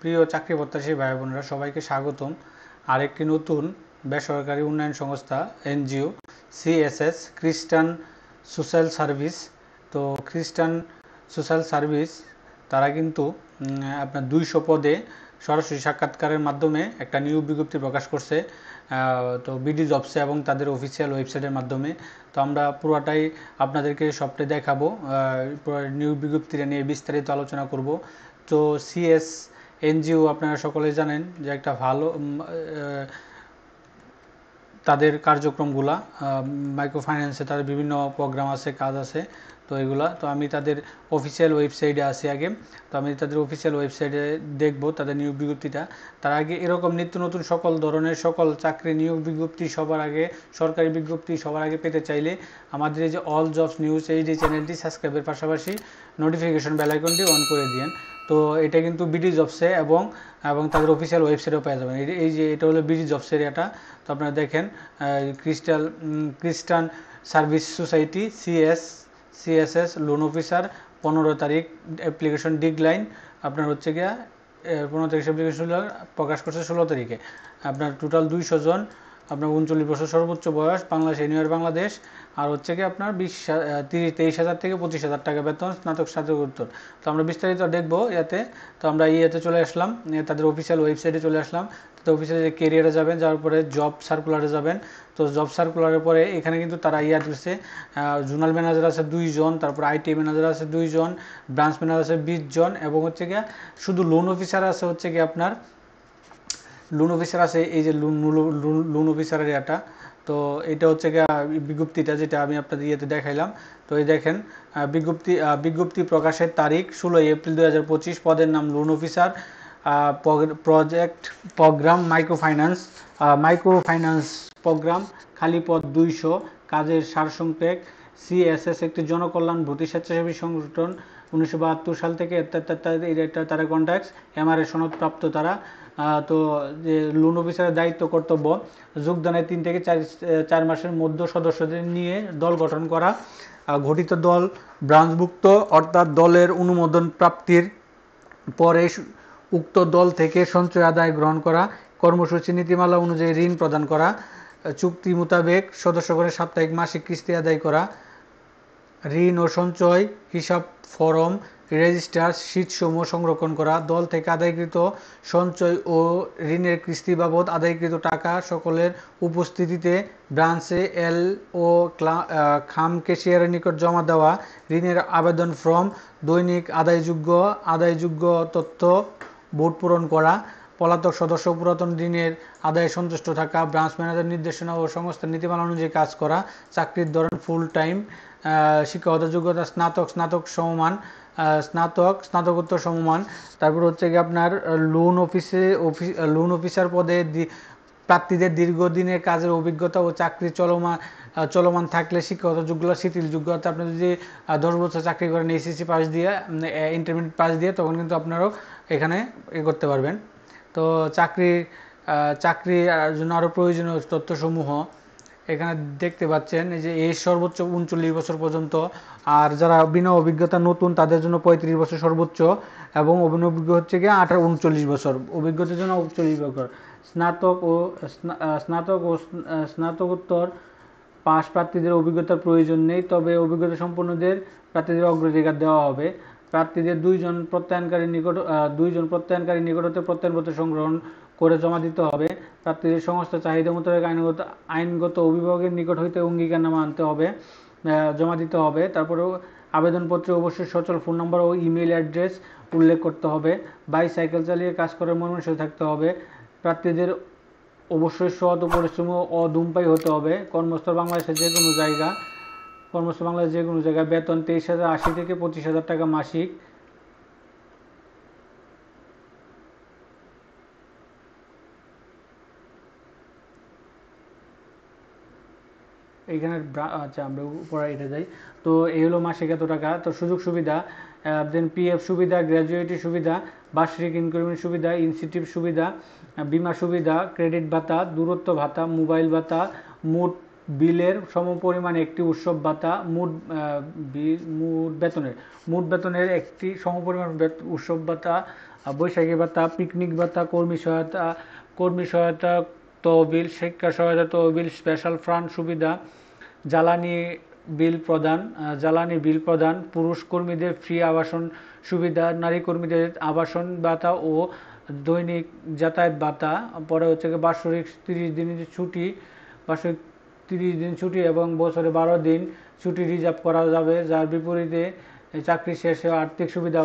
প্রিয় চাকরি প্রত্যাশী ভাই বোনেরা, সবাইকে স্বাগতম আরেকটি নতুন বেসরকারি উন্নয়ন সংস্থা এনজিও সিএসএস খ্রিস্টান সোশ্যাল সার্ভিস। তো খ্রিস্টান সোশ্যাল সার্ভিস তারা কিন্তু আপনার 200 পদে সরাসরি সাক্ষাৎকারের মাধ্যমে একটা নিয়োগ বিজ্ঞপ্তি প্রকাশ করছে, তো বিডি জবসে এবং তাদের অফিসিয়াল ওয়েবসাইটের মাধ্যমে। তো আমরা পুরোটাই আপনাদেরকে সবটাই দেখাবো, নিয়োগ বিজ্ঞপ্তিটা নিয়ে বিস্তারিত আলোচনা করব। তো সিএস এনজিও আপনারা সকলেই জানেন যে একটা ভালো তাদের কার্যক্রমগুলা, মাইক্রো ফাইন্যান্সে তাদের বিভিন্ন প্রোগ্রাম আছে, কাজ আছে। তো এগুলা তো আমি তাদের অফিসিয়াল ওয়েবসাইটে আছি আগে। তো আমি তাদের অফিসিয়াল ওয়েবসাইটে দেখব তাদের নিয়োগ বিজ্ঞপ্তিটা। তার আগে এরকম নিত্য নতুন সকল ধরনের সকল চাকরি নিয়োগ বিজ্ঞপ্তি সবার আগে, সরকারি বিজ্ঞপ্তি সবার আগে পেতে চাইলে আমাদের এই যে অল জবস নিউজ এই যে চ্যানেলটি সাবস্ক্রাইবের পাশাপাশি নোটিফিকেশন বেল আইকনটি অন করে দিন। তো এটা কিন্তু বিডি জবসে এবং এবং তাদের অফিসিয়াল ওয়েবসাইটেও পেয়ে যাবেন। এই যে এটা হলো বিডি জবসের এটা। তো আপনারা দেখেন খ্রিস্টান service society CSS loan officer 15 তারিখ অ্যাপ্লিকেশন ডিক্লাইন আপনার হচ্ছে গিয়া 15 তারিখ অ্যাপ্লিকেশন প্রকাশ করছে 16 তারিখে। আপনার টোটাল 200 জন, আপনার 39 বছর সর্বোচ্চ বয়স, বাংলাদেশ এনিওয়ার বাংলাদেশ। আর হচ্ছে কি আপনার 23,000 থেকে 25,000 টাকা বেতন, স্নাতকোত্তর। তো আমরা বিস্তারিত দেখবো ইয়াতে। তো আমরা ইয়েতে চলে আসলাম, তাদের অফিসিয়াল ওয়েবসাইটে চলে আসলাম। তো অফিসিয়ালি কেরিয়ারে যাবেন, যাওয়ার পরে জব সার্কুলারে যাবেন। তো জব সার্কুলারের পরে এখানে কিন্তু তারা দিচ্ছে, জোনাল ম্যানেজার আছে 2 জন, তারপর আইটি ম্যানেজার আছে 2 জন, ব্রাঞ্চ ম্যানেজার আছে 20 জন, এবং হচ্ছে গিয়া শুধু লোন অফিসার আছে হচ্ছে কি আপনার লোন অফিসার আছে, এই যে লোন অফিসারের এটা। তো এটা হচ্ছে বিজ্ঞপ্তিটা যেটা আমি আপনাদের ইয়েতে দেখাইলাম। তো এই দেখেন বিজ্ঞপ্তি প্রকাশের তারিখ 16 এপ্রিল 2025। পদের নাম loan officer, project program micro finance program, খালি পদ 200। কাজের সারসংক্ষেপ, সিএসএস একটি জনকল্যাণ ভর্তি স্বেচ্ছাসেবী সংগঠন, 1972 সাল থেকে তারা কন্ট্যাক্টস এমআরএ সনদপ্রাপ্ত তারা। তো যে লোন অফিসারের দায়িত্ব কর্তব্য, যোগদানের 3 থেকে 4 মাসের মধ্যে সদস্যদের নিয়ে দল গঠন করা, গঠিত দল ব্রাঞ্চভুক্ত অর্থাৎ দলের অনুমোদন প্রাপ্তির পরে উক্ত দল থেকে সঞ্চয় আদায় গ্রহণ করা, কর্মসূচি নীতিমালা অনুযায়ী ঋণ প্রদান করা, চুক্তি মোতাবেক সদস্যগণের সাপ্তাহিক মাসিক কিস্তি আদায় করা, ঋণ ও সঞ্চয় হিসাব ফরম রেজিস্টার শীটসমূহ সংরক্ষণ করা, দল থেকে আদায়কৃত সঞ্চয় ও ঋণের কিস্তি বাবদ আদায়কৃত টাকা সকলের উপস্থিতিতে ব্রাঞ্চে এল ও খাম ক্যাশিয়ারের নিকট জমা দেওয়া, ঋণের আবেদন ফর্ম, দৈনিক আদায়যোগ্য তথ্য বোর্ড পূরণ করা, পলাতক সদস্য পুরাতন ঋণের আদায়ে সন্তুষ্ট থাকা, ব্রাঞ্চ ম্যানেজার নির্দেশনা ও সংস্থার নীতিমালা অনুযায়ী কাজ করা, চাকরির ধরন ফুল টাইম, শিক্ষাগত যোগ্যতা স্নাতকোত্তর সমমান। তারপর হচ্ছে কি আপনার লোন অফিসার পদে প্রার্থীদের দীর্ঘদিনের কাজের অভিজ্ঞতা ও চাকরি চলমান থাকলে শিক্ষাগত যোগ্যতা শিথিল যোগ্যতা। আপনি যদি 10 বছর চাকরি করেন এসএসসি পাস দিয়ে, ইন্টারমিডিয়েট পাস দিয়ে, তখন কিন্তু আপনারাও এখানে করতে পারবেন। তো চাকরির জন্য আরও প্রয়োজনীয় তথ্যসমূহ এখানে দেখতে পাচ্ছেন। এই যে সর্বোচ্চ 39 বছর পর্যন্ত, আর যারা বিনা অভিজ্ঞতা নতুন তাদের জন্য 35 বছর সর্বোচ্চ, এবং অভিজ্ঞ হচ্ছে গিয়ে 39 বছর, অভিজ্ঞতার জন্য 39 বছর। স্নাতকোত্তর পাস প্রার্থীদের অভিজ্ঞতার প্রয়োজন নেই, তবে অভিজ্ঞতা সম্পন্নদের প্রার্থীদের অগ্রাধিকার দেওয়া হবে। প্রার্থীদের 2 জন প্রত্যয়নকারী নিকট হতে প্রত্যয়নপত্র সংগ্রহণ করে জমা দিতে হবে। প্রার্থীদের সংস্থা চাহিদা মোতাবেক আইনগত অভিভাবকের নিকট হইতে অঙ্গীকারনামা আনতে হবে, জমা দিতে হবে। তারপরেও আবেদনপত্রে অবশ্যই সচল ফোন নম্বর ও ইমেইল অ্যাড্রেস উল্লেখ করতে হবে। বাইসাইকেল চালিয়ে কাজ করার মনমানসিকতা থাকতে হবে। প্রার্থীদের অবশ্যই সৎ ও পরিশ্রমী ও ধূমপায়ী হতে হবে। কর্মস্থল বাংলাদেশের যে কোনো জায়গায়। বেতন 23,080 থেকে 25,000 টাকা মাসিক। এইখানে আচ্ছা আমরা উপরে এটা যাই। তো এই হলো মাসিক এত টাকা। তো সুযোগ সুবিধা, দেন পিএফ সুবিধা, গ্র্যাজুয়েটি সুবিধা, বার্ষিক ইনক্রিমেন্ট সুবিধা, ইনসেন্টিভ সুবিধা, বিমা সুবিধা, ক্রেডিট ভাতা, দূরত্ব ভাতা, মোবাইল ভাতা, মোট বিলের সমপরিমাণ একটি উৎসব ভাতা মোট বেতনের একটি সমপরিমাণ উৎসব ভাতা, বৈশাখী ভাতা, পিকনিক ভাতা, কর্মী সহায়তা তহবিল, শিক্ষা সহায়তা তহবিল, স্পেশাল ফান্ড সুবিধা, জ্বালানি বিল প্রদান, পুরুষ কর্মীদের ফ্রি আবাসন সুবিধা, নারী কর্মীদের আবাসন ভাতা ও দৈনিক যাতায়াত ভাতা। পরে হচ্ছে বাৎসরিক 30 দিন ছুটি এবং বছরে 12 দিন ছুটি রিজার্ভ করা যাবে, যার বিপরীতে চাকরি শেষে আর্থিক সুবিধা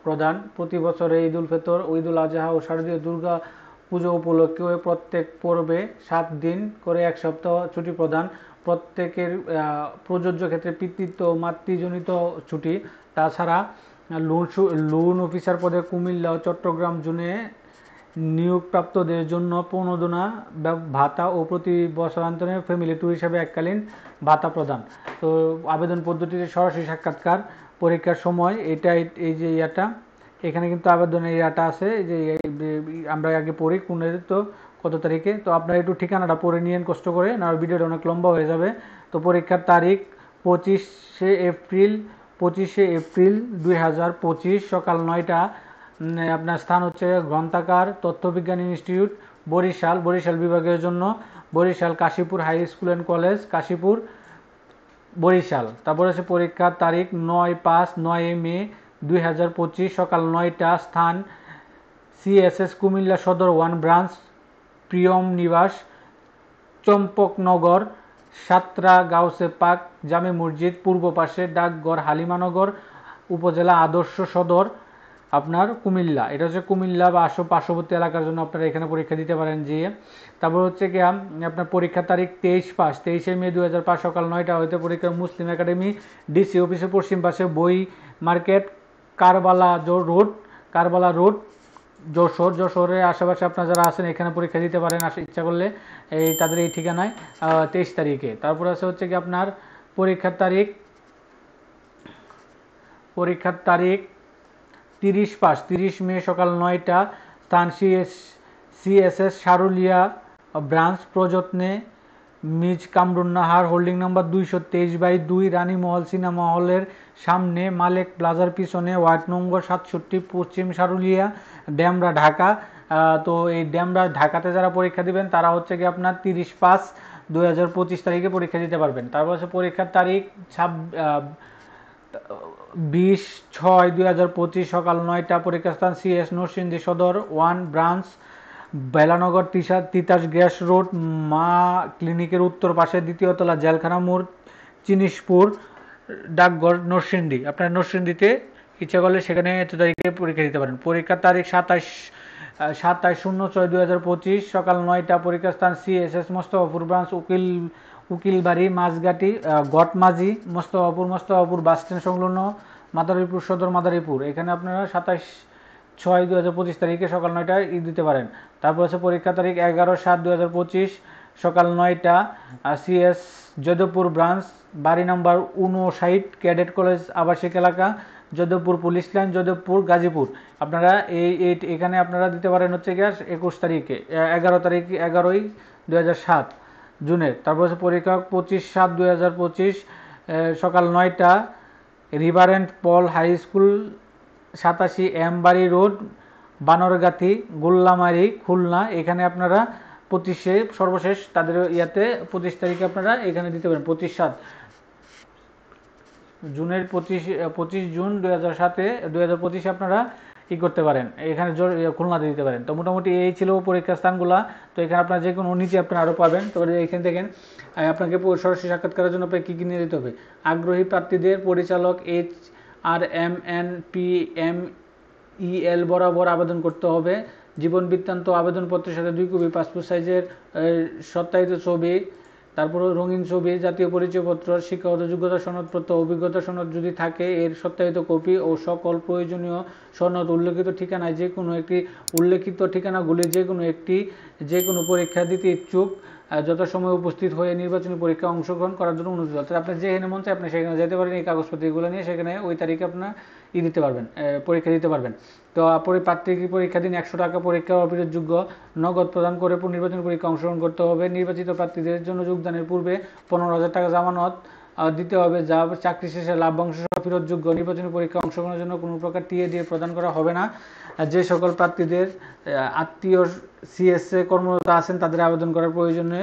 প্রদান। প্রতি বছরে ঈদ উল ফিতর, ঈদ উল আজহা ও শারদীয় দুর্গা পুজো উপলক্ষে প্রত্যেক পর্বে 7 দিন করে 1 সপ্তাহ ছুটি প্রদান। প্রত্যেকের প্রযোজ্য ক্ষেত্রে পিতৃত্ব ও মাতৃজনিত ছুটি। তাছাড়া লোন অফিসার পদে কুমিল্লা ও চট্টগ্রাম জোনে নিয়োগপ্রাপ্তদের জন্য প্রণোদনা ভাতা ও প্রতি বছরান্তরে ফ্যামিলি ট্যুর হিসাবে এককালীন ভাতা প্রদান। তো আবেদন পদ্ধতিতে সরাসরি সাক্ষাৎকার, পরীক্ষার সময় এই যে এখানে কিন্তু আবেদনের ইয়াটা আছে, যে আমরা আগে পড়ি তো কত তারিখে। তো আপনারা একটু ঠিকানাটা পড়ে নিয়েন কষ্ট করে, না ভিডিওটা অনেক লম্বা হয়ে যাবে। তো পরীক্ষার তারিখ 25শে এপ্রিল 2025 সকাল 9টা। আপনার স্থান হচ্ছে গ্রন্থাগার তথ্যবিজ্ঞান ইনস্টিটিউট, বরিশাল বিভাগের জন্য Barishal Kashipur high school and college, Kashipur, Barishal. তারপরে হচ্ছে পরীক্ষার তারিখ 9 মে 2025 সকাল 9টা। স্থান CSS কুমিল্লা সদর 1 ব্রাঞ্চ, প্রিয়ম নিবাস, চম্পকনগর, সাতরা গাউসে পাক, জামে মসজিদ পূর্ব পাশে, ডাকঘর হালিমানগর, উপজেলা আদর্শ সদর আপনার কুমিল্লা। এটা হচ্ছে কুমিল্লা বা পার্শ্ববর্তী এলাকার জন্য আপনারা এখানে পরীক্ষা দিতে পারেন যে। তারপর হচ্ছে কি আপনার পরীক্ষার তারিখ 23শে মে 2005 সকাল 9টা হইতে পরীক্ষা মুসলিম একাডেমি, ডিসি অফিসের পশ্চিম পাশে, বই মার্কেট, কারবালা রোড, যশোরের আশেপাশে আপনারা যারা আছেন এখানে পরীক্ষা দিতে পারেন ইচ্ছা করলে, তাদের এই ঠিকানায় 23 তারিখে। তারপর আছে হচ্ছে কি আপনার পরীক্ষার তারিখ 30 মে সকাল 9টা। স্থান CSS সারুলিয়া ব্রাঞ্চ, প্রযত্নে Ms Kamrunnahar, holding number 223/2, Ranimahal cinema হলের সামনে, মালেক প্লাজার পিছনে, ওয়ার্ড নম্বর 67, পশ্চিম সারুলিয়া, ডেমরা, ঢাকা। তো এই ডেমরা ঢাকাতে যারা পরীক্ষা দিবেন তারা হচ্ছে কি আপনার 30/5/2025 তারিখে পরীক্ষা দিতে পারবেন। তারপর হচ্ছে পরীক্ষার তারিখ 20/6/2025 সকাল 9টা। পরীক্ষা স্থান CS নরসিংদী সদর 1 branch, Belanagar, Titas gas road, মা ক্লিনিকের উত্তর পাশে, দ্বিতীয় তলা, জেলখানা মোড়, চিনিশপুর, ডাকঘর নরসিংদী। আপনার নরসিংদীতে ইচ্ছা করলে সেখানে 1 তারিখে পরীক্ষা দিতে পারেন। পরীক্ষার তারিখ 27/06/2025 সকাল 9টা। পরীক্ষা স্থান CSS Mostafapur branch, উকিলবাড়ি, মাঝঘাটি, গটমাঝি, Mostafapur bus stand সংলগ্ন, মাদারীপুর সদর, মাদারীপুর। এখানে আপনারা 27/6/2025 তারিখে সকাল 9টায় দিতে পারেন। তারপর হচ্ছে পরীক্ষা তারিখ 11/7/2025 সকাল 9টা। CS যাদবপুর ব্রাঞ্চ, বাড়ি নাম্বার 59, ক্যাডেট কলেজ আবাসিক এলাকা, যাদবপুর পুলিশ লাইন, যাদবপুর, গাজীপুর। আপনারা এখানে আপনারা দিতে পারেন হচ্ছে গিয়ে 21 তারিখে, 11/2007 জুনের। তারপর হচ্ছে পরীক্ষা 25/7/2025 সকাল 9টা। রিভারেন্ট পল হাই স্কুল, 87 এম বাড়ি রোড, বানরগাতি, গোল্লামারি, খুলনা। এখানে আপনারা সর্বশেষ তাদের 25 তারিখে আপনারা এখানে দিতে পারেন। 25 জুন 2025 আপনারা করতে পারেন, এখানে খুলনাতে দিতে পারেন। তো মোটামুটি এই ছিল পরীক্ষার স্থানগুলা। তো এখানে আপনারা যে কোনো নিচে আপনারা আরও পাবেন। তো এখানে দেখেন আপনাকে সরাসরি সাক্ষাৎকারের জন্য আপনাকে কী কী নিয়ে দিতে হবে। আগ্রহী প্রার্থীদের পরিচালক HRMNPMEL বরাবর আবেদন করতে হবে। জীবন বৃত্তান্ত আবেদনপত্রের সাথে 2 কপি পাসপোর্ট সাইজের সত্যায়িত ছবি, তারপর রঙিন ছবি, জাতীয় পরিচয়পত্র, শিক্ষাগত যোগ্যতা সনদপত্র, অভিজ্ঞতা সনদ যদি থাকে এর সত্যায়িত কপি ও সকল প্রয়োজনীয় সনদ উল্লেখিত ঠিকানায় উল্লেখিত ঠিকানাগুলি যে কোনো পরীক্ষা দিতে ইচ্ছুক যথাসময়ে উপস্থিত হয়ে নির্বাচনী পরীক্ষায় অংশগ্রহণ করার জন্য অনুরোধ। অর্থাৎ আপনি যেখানে মন চায় আপনি সেখানে যেতে পারেন এই কাগজপত্র এগুলো নিয়ে, সেখানে ওই তারিখে আপনার দিতে পারবেন, পরীক্ষা দিতে পারবেন। তো প্রার্থী পরীক্ষা দিন 100 টাকা পরীক্ষা অপিরোধযোগ্য, নগদ প্রদান করে নির্বাচনী পরীক্ষা অংশগ্রহণ করতে হবে। নির্বাচিত প্রার্থীদের জন্য যোগদানের পূর্বে 15,000 টাকা জামানত দিতে হবে, যা চাকরি শেষে লাভ্যাংশ সহ ফেরতযোগ্য। নির্বাচনী পরীক্ষা অংশগ্রহণের জন্য কোনো প্রকার টিএ দিয়ে প্রদান করা হবে না। যে সকল প্রার্থীদের আত্মীয় সিএসএ কর্মরত আছেন তাদের আবেদন করার প্রয়োজনে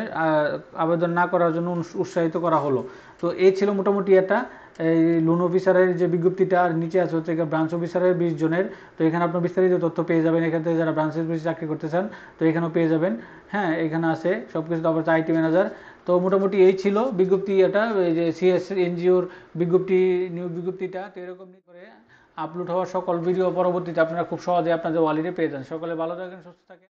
আবেদন না করার জন্য উৎসাহিত করা হলো। তো এই ছিল মোটামুটি এটা এই লোন অফিসারের যে বিজ্ঞপ্তিটা, আর নিচে আছে হচ্ছে ব্রাঞ্চ অফিসারের 20 জনের। তো এখানে আপনার বিস্তারিত তথ্য পেয়ে যাবেন, এখান থেকে যারা ব্রাঞ্চ অফিসে চাকরি করতে চান তো এখানেও পেয়ে যাবেন। হ্যাঁ, এখানে আছে সব কিছু। তারপর আইটি ম্যানেজার। তো মোটামুটি এই ছিল বিজ্ঞপ্তি, এটা এই যে সিএস এনজিওর বিজ্ঞপ্তি, নিয়োগ বিজ্ঞপ্তিটা। তো এরকম করে আপলোড হওয়া সকল ভিডিও পরবর্তীতে আপনারা খুব সহজে আপনাদের ওয়ালেটে পেয়ে যান। সকলে ভালো থাকেন, সুস্থ থাকেন।